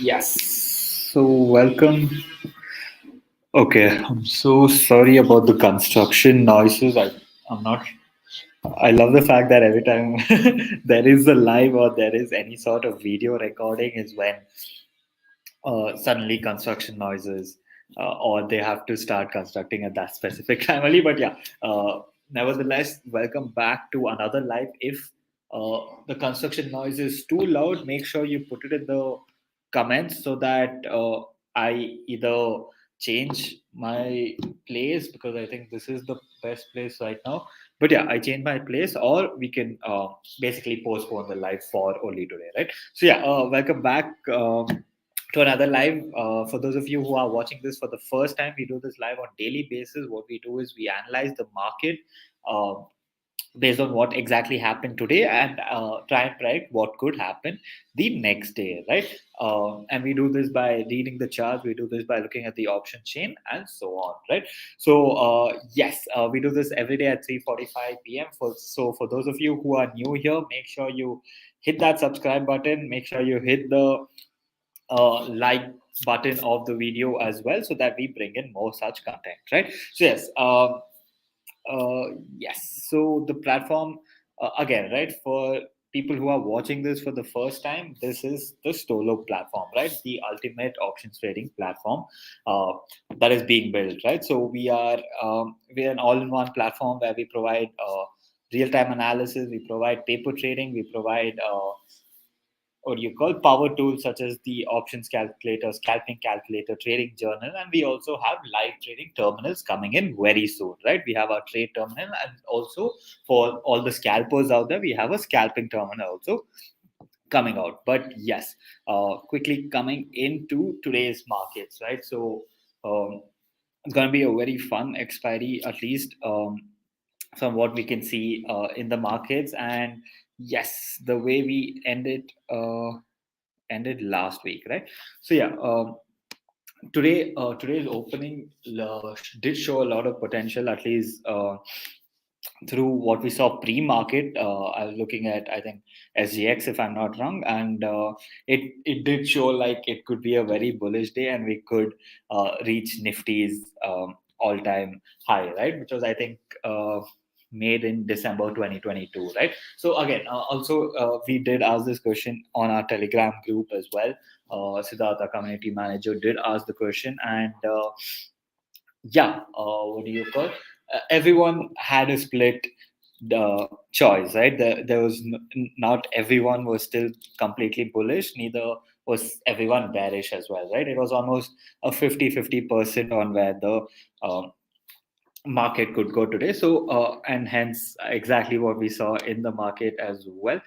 Yes. So welcome. Okay, I'm so sorry about the construction noises. I'm not. I love the fact that every time there is a live or there is any sort of video recording is when suddenly construction noises or they have to start constructing at that specific time only. But yeah, nevertheless, welcome back to another live. If the construction noise is too loud, make sure you put it in the comments so that I either change my place because I think this is the best place right now. But yeah, I change my place, or we can basically postpone the live for only today, right? So yeah, welcome back. To another live. For those of you who are watching this for the first time, we do this live on daily basis. What we do is we analyze the market uh, based on what exactly happened today and try and predict what could happen the next day, right? And we do this by reading the charts. We do this by looking at the option chain and so on, right? So yes, we do this every day at 3:45 p.m. For those of you who are new here, make sure you hit that subscribe button. Make sure you hit the like button of the video as well so that we bring in more such content, right? So yes, so the platform again, right, for people who are watching this for the first time, this is the Stolo platform, right? The ultimate options trading platform uh, that is being built, right? So we're an all-in-one platform where we provide real-time analysis, we provide paper trading, we provide what you call power tools such as the options calculator, scalping calculator, trading journal, and we also have live trading terminals coming in very soon, right? We have our trade terminal, and also for all the scalpers out there, we have a scalping terminal also coming out. But yes, quickly coming into today's markets, right? So it's going to be a very fun expiry, at least from what we can see in the markets. And yes, the way we ended last week, right? So yeah, today's opening did show a lot of potential, at least through what we saw pre-market. I was looking at, I think, SGX, if I'm not wrong, and it did show like it could be a very bullish day, and we could reach Nifty's all-time high, right? Which was, I think, made in December 2022, right? So again, also we did ask this question on our Telegram group as well. Siddhartha, community manager, did ask the question, and yeah, what do you call? Everyone had a split choice, right? There was not everyone was still completely bullish, neither was everyone bearish as well, right? It was almost a 50-50% on where the um, market could go today. So, and hence exactly what we saw in the market as well.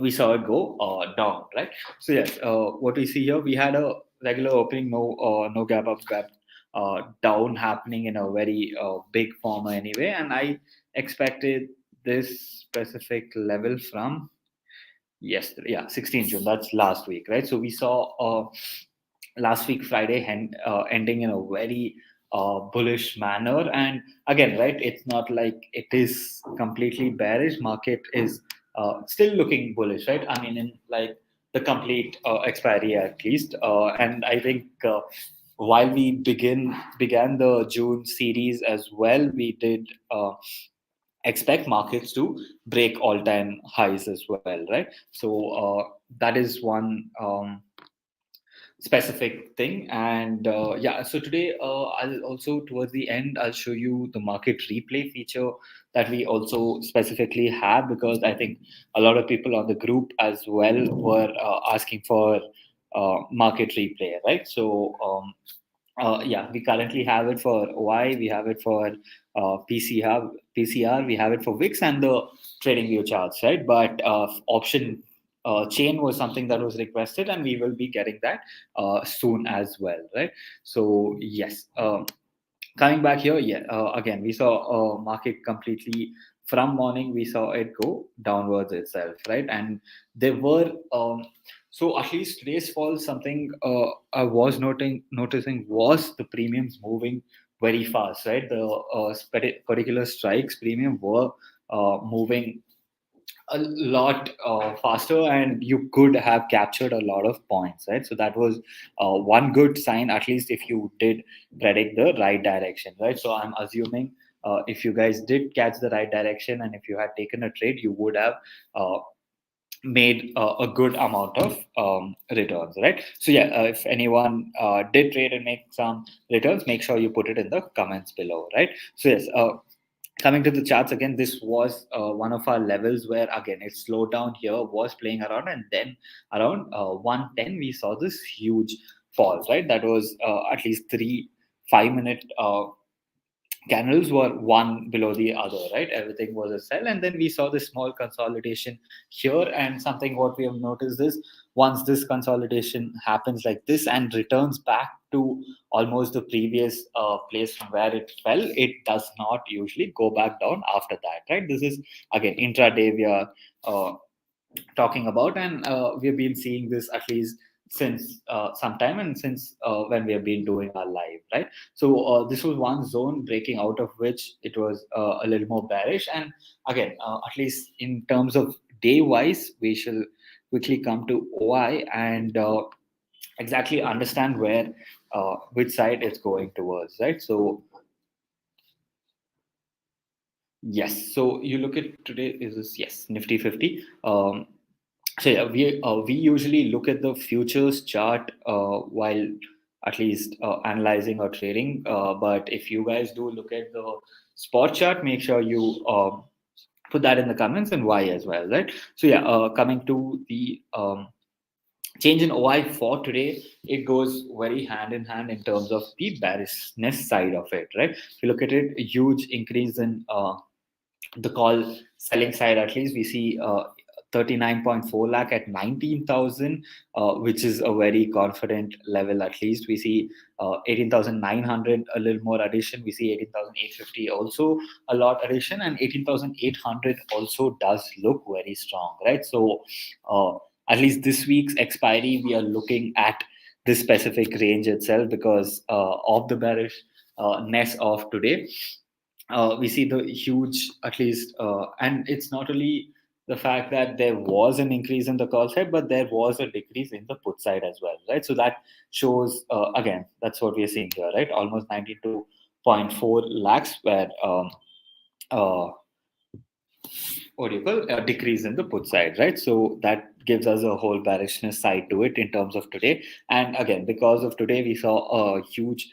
We saw it go down, right? So yes, what we see here, we had a regular opening, no gap up, gap down happening in a very big form anyway, and I expected this specific level from yesterday, yeah, 16 June. That's last week, right? So we saw last week Friday ending in a very bullish manner. And again, right, it's not like it is completely bearish. Market is still looking bullish, right? I mean, in like the complete expiry at least. And I think while we began the June series as well, we did expect markets to break all-time highs as well, right? So that is one specific thing. And yeah, so today I'll also, towards the end, I'll show you the market replay feature that we also specifically have, because I think a lot of people on the group as well were asking for market replay, right? So yeah, we currently have it for OI, we have it for PCR, we have it for VIX and the trading view charts, right? But option chain was something that was requested, and we will be getting that soon as well, right? So yes, coming back here, yeah, again we saw market completely from morning, we saw it go downwards itself, right? And there were so at least today's fall, something I was noticing was the premiums moving very fast, right? The particular strikes premium were moving a lot faster, and you could have captured a lot of points, right? So that was one good sign, at least if you did predict the right direction, right? So I'm assuming if you guys did catch the right direction and if you had taken a trade, you would have uh, made a good amount of returns, right? So yeah, if anyone did trade and make some returns, make sure you put it in the comments below, right? So yes, coming to the charts again, this was one of our levels where again it slowed down here, was playing around, and then around 110 we saw this huge fall, right? That was at least 3 5 minute candles were one below the other, right? Everything was a sell, and then we saw this small consolidation here. And something what we have noticed is once this consolidation happens like this and returns back to almost the previous place from where it fell, it does not usually go back down after that, right? This is again intraday we are uh, talking about, and we've been seeing this at least since some time, and since when we have been doing our live, right? So this was one zone breaking out of which it was a little more bearish. And again, at least in terms of day wise, we shall quickly come to OI and exactly understand where which side it's going towards, right? So yes, so you look at today is this, yes, Nifty 50. So yeah, we usually look at the futures chart while at least analyzing or trading. But if you guys do look at the spot chart, make sure you put that in the comments and why as well, right? So yeah, coming to the change in OI for today, it goes very hand in hand in terms of the bearishness side of it, right? If you look at it, a huge increase in the call selling side, at least we see 39.4 lakh at 19,000, which is a very confident level. At least we see 18,900, a little more addition. We see 18,850 also a lot addition, and 18,800 also does look very strong, right? So at least this week's expiry, we are looking at this specific range itself because of the bearish ness of today. We see the huge, at least, and it's not only the fact that there was an increase in the call side, but there was a decrease in the put side as well, right? So that shows, again, that's what we are seeing here, right? Almost 92.4 lakhs, where uh, what do you call a decrease in the put side, right? So that gives us a whole bearishness side to it in terms of today. And again, because of today, we saw a huge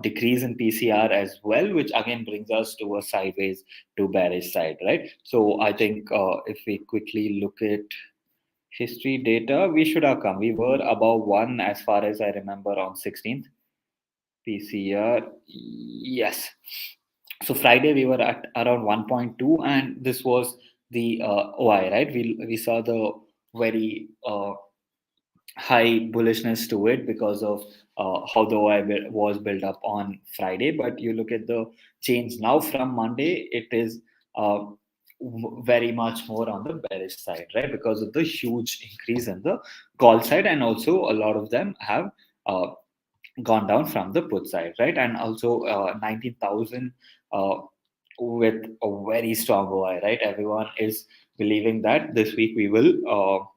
decrease in PCR as well, which again brings us to a sideways to bearish side, right? So I think if we quickly look at history data, we should have come. We were above one as far as I remember on 16th PCR. Yes. So Friday we were at around 1.2, and this was the OI, right? We saw the very high bullishness to it because of how the OI was built up on Friday. But you look at the change now from Monday, it is uh, very much more on the bearish side, right? Because of the huge increase in the call side, and also a lot of them have gone down from the put side, right? And also 19,000 with a very strong OI, right? Everyone is believing that this week we will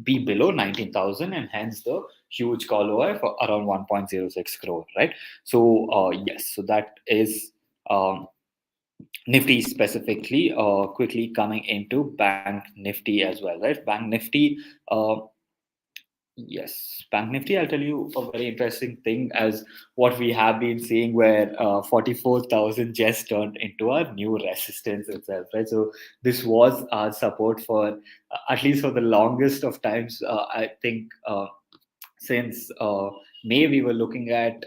be below 19,000, and hence the huge call OI for around 1.06 crore, right? So yes, so that is Nifty specifically. Quickly coming into Bank Nifty as well, right? Bank Nifty. Yes, Bank Nifty, I'll tell you a very interesting thing as what we have been seeing, where 44,000 just turned into a new resistance itself, right? So this was our support for at least for the longest of times. I think since May, we were looking at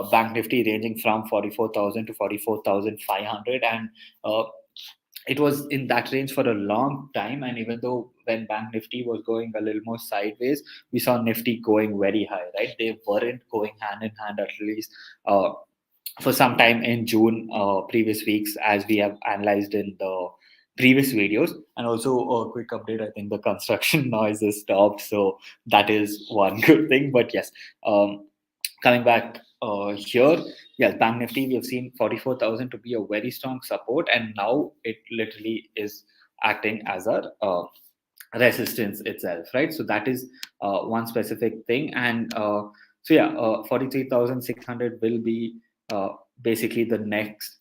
Bank Nifty ranging from 44,000 to 44,500, and uh, it was in that range for a long time. And even though when Bank Nifty was going a little more sideways, we saw Nifty going very high, right? They weren't going hand in hand, at least for some time in June, previous weeks, as we have analyzed in the previous videos. And also a quick update, I think the construction noise has stopped, so that is one good thing. But yes, coming back here, yes, Bank Nifty, we have seen 44,000 to be a very strong support, and now it literally is acting as a resistance itself, right? So that is one specific thing. And so yeah, 43,600 will be basically the next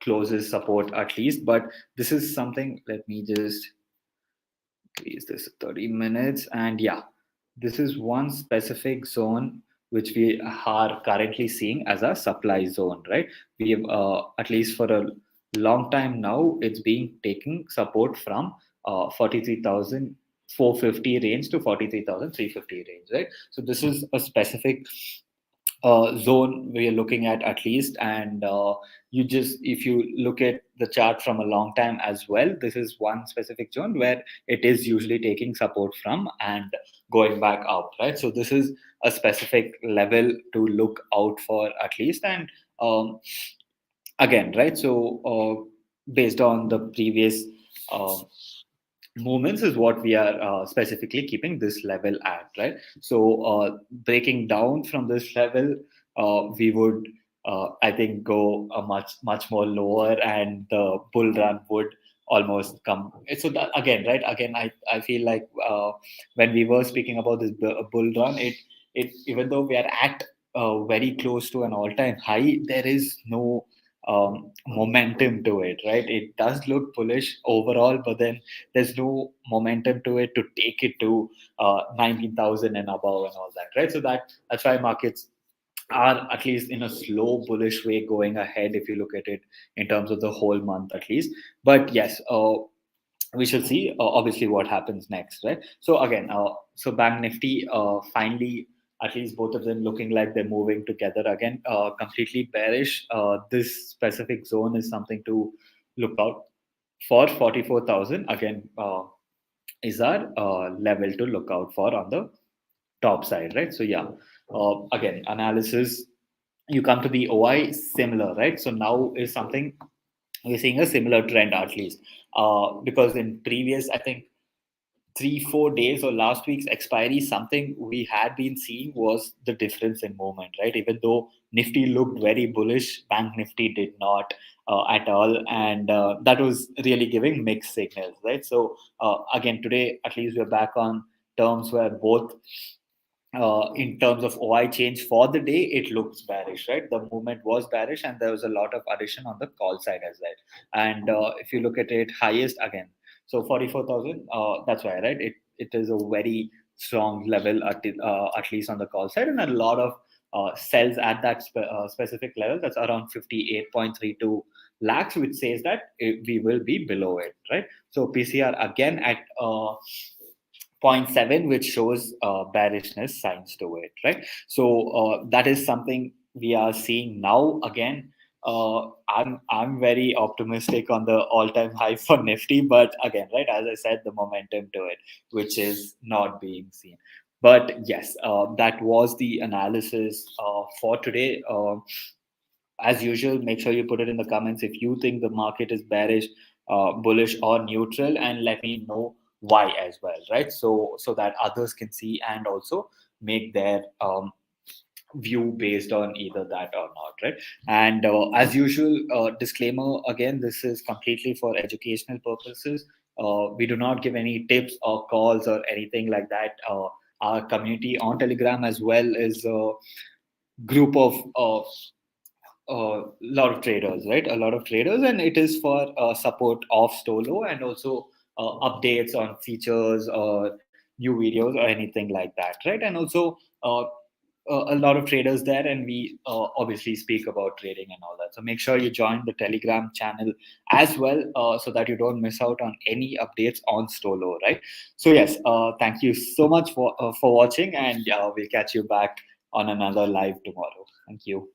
closest support at least. But this is something, let me just increase this 30 minutes. And yeah, this is one specific zone which we are currently seeing as a supply zone, right? We have, at least for a long time now, it's being taking support from 43,450 range to 43,350 range, right? So this is a specific zone we are looking at least. And you just, if you look at the chart from a long time as well, this is one specific zone where it is usually taking support from and going back up, right? So this is a specific level to look out for at least. And again, right, so based on the previous um movements is what we are specifically keeping this level at, right? So breaking down from this level, we would I think go a much more lower, and the bull run would almost come. So that, again, right, again, I feel like when we were speaking about this bull run, it even though we are at very close to an all time high, there is no momentum to it, right? It does look bullish overall, but then there's no momentum to it to take it to 19,000 and above and all that, right? So that's why markets are at least in a slow bullish way going ahead if you look at it in terms of the whole month at least. But yes, we shall see obviously what happens next, right? So again, so Bank Nifty finally, at least both of them looking like they're moving together again. Completely bearish. This specific zone is something to look out for. 44,000 again is our level to look out for on the top side, right? So yeah, again, analysis, you come to the OI, similar, right? So now is something we're seeing a similar trend at least, because in previous, I think 3 4 days or last week's expiry, something we had been seeing was the difference in movement, right? Even though Nifty looked very bullish, Bank Nifty did not at all, and that was really giving mixed signals, right? So again, today at least we're back on terms where both in terms of OI change for the day, it looks bearish, right? The movement was bearish, and there was a lot of addition on the call side as well. And if you look at it, highest again, so 44,000. That's why, right? It is a very strong level at least on the call side, and a lot of sells at that specific level. That's around 58.32 lakhs, which says that we will be below it, right? So PCR again at zero point 0.7, which shows bearishness signs to it, right? So that is something we are seeing now again. I'm very optimistic on the all-time high for Nifty, but again, right, as I said, the momentum to it, which is not being seen. But yes, that was the analysis for today. As usual, make sure you put it in the comments if you think the market is bearish, bullish, or neutral, and let me know why as well, right? So that others can see and also make their view based on either that or not, right? And as usual, disclaimer again, this is completely for educational purposes. We do not give any tips or calls or anything like that. Our community on Telegram as well is a group of a lot of traders, right? A lot of traders, and it is for support of Stolo, and also updates on features or new videos or anything like that, right? And also a lot of traders there, and we obviously speak about trading and all that. So make sure you join the Telegram channel as well, so that you don't miss out on any updates on Stolo, right? So yes, thank you so much for watching, and we'll catch you back on another live tomorrow. Thank you.